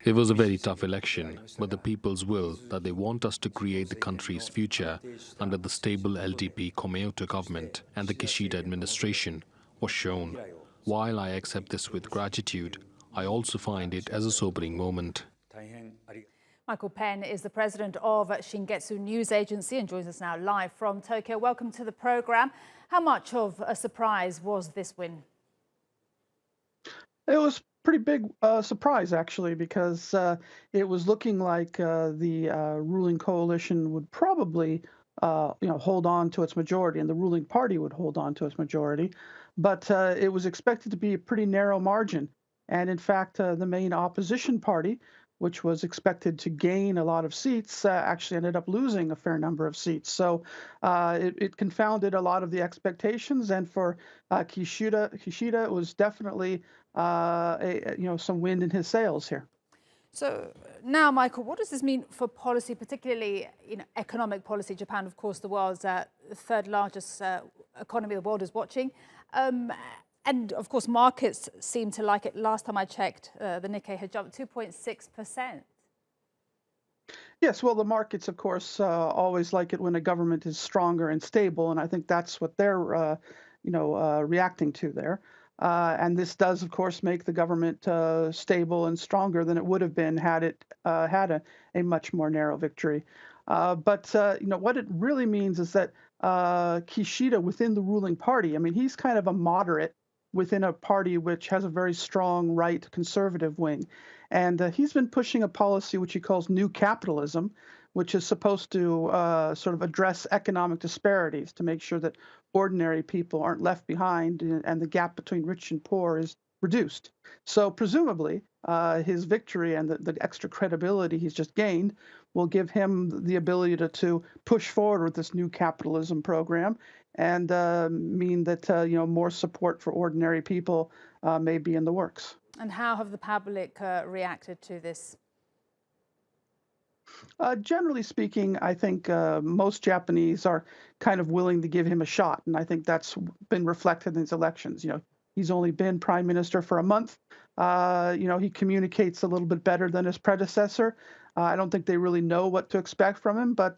It was a very tough election, but the people's will that they want us to create the country's future under the stable LDP Komeito government and the Kishida administration was shown. While I accept this with gratitude, I also find it as a sobering moment. Michael Penn is the president of Shingetsu News Agency and joins us now live from Tokyo. Welcome to the program. How much of a surprise was this win? It was pretty big surprise, actually, because it was looking like the ruling coalition would probably, hold on to its majority, and the ruling party would hold on to its majority. But it was expected to be a pretty narrow margin. And in fact, the main opposition party, which was expected to gain a lot of seats, actually ended up losing a fair number of seats. So it confounded a lot of the expectations. And for Kishida, it was definitely some wind in his sails here. So now, Michael, what does this mean for policy, particularly economic policy? Japan, of course, the world's third largest economy the world is watching. And of course, markets seem to like it. Last time I checked, the Nikkei had jumped 2.6%. Yes, well, the markets, of course, always like it when a government is stronger and stable, and I think that's what they're, reacting to there. And this does, of course, make the government stable and stronger than it would have been had it had a much more narrow victory. But what it really means is that Kishida within the ruling party, I mean, he's kind of a moderate within a party which has a very strong right conservative wing. And he's been pushing a policy which he calls new capitalism, which is supposed to sort of address economic disparities to make sure that ordinary people aren't left behind and the gap between rich and poor is reduced. So presumably his victory and the extra credibility he's just gained will give him the ability to push forward with this new capitalism program and mean that more support for ordinary people may be in the works. And how have the public reacted to this? Generally speaking, I think most Japanese are kind of willing to give him a shot, and I think that's been reflected in his elections. He's only been prime minister for a month. He communicates a little bit better than his predecessor. I don't think they really know what to expect from him, but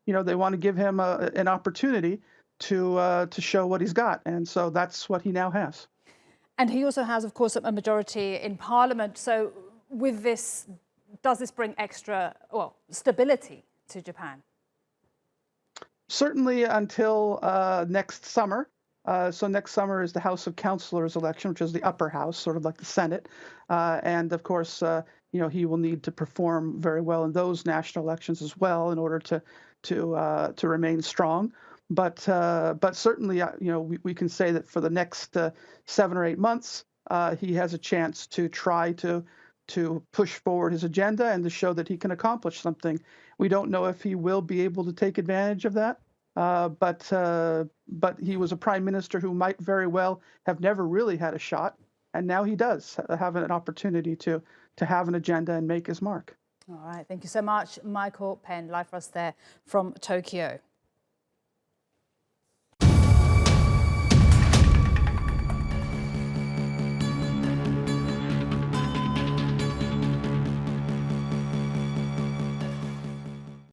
they want to give him an opportunity to show what he's got, and so that's what he now has. And he also has, of course, a majority in parliament. So with this, does this bring extra, stability to Japan? Certainly until next summer. So next summer is the House of Councilors election, which is the upper house, sort of like the Senate. And of course, he will need to perform very well in those national elections as well in order to remain strong. But certainly, we can say that for the next 7 or 8 months, he has a chance to try to push forward his agenda and to show that he can accomplish something. We don't know if he will be able to take advantage of that, but he was a prime minister who might very well have never really had a shot, and now he does have an opportunity to have an agenda and make his mark. All right, thank you so much, Michael Penn, live for us there from Tokyo.